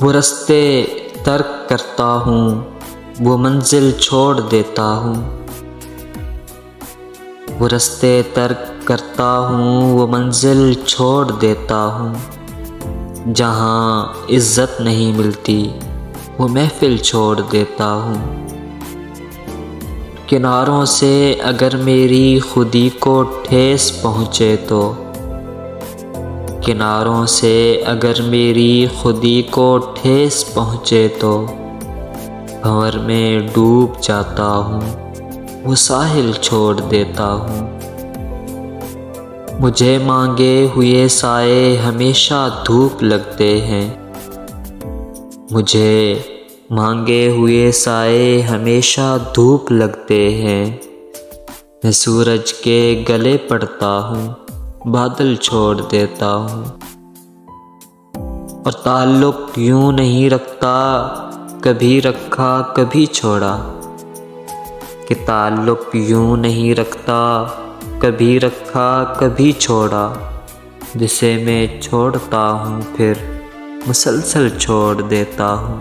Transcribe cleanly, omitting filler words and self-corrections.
वो रास्ते तर्क करता हूँ, वो मंजिल छोड़ देता हूँ। वो रास्ते तर्क करता हूँ, वो मंजिल छोड़ देता हूँ। जहाँ इज्जत नहीं मिलती वो महफिल छोड़ देता हूँ। किनारों से अगर मेरी खुदी को ठेस पहुँचे तो, किनारों से अगर मेरी खुदी को ठेस पहुँचे तो, भंवर में डूब जाता हूँ, वो साहिल छोड़ देता हूँ। मुझे मांगे हुए साए हमेशा धूप लगते हैं, मुझे मांगे हुए साए हमेशा धूप लगते हैं। मैं सूरज के गले पड़ता हूँ, बादल छोड़ देता हूँ। और ताल्लुक यूं नहीं रखता, कभी रखा कभी छोड़ा, कि ताल्लुक यूं नहीं रखता, कभी रखा कभी छोड़ा। जिसे मैं छोड़ता हूँ फिर मुसलसल छोड़ देता हूँ।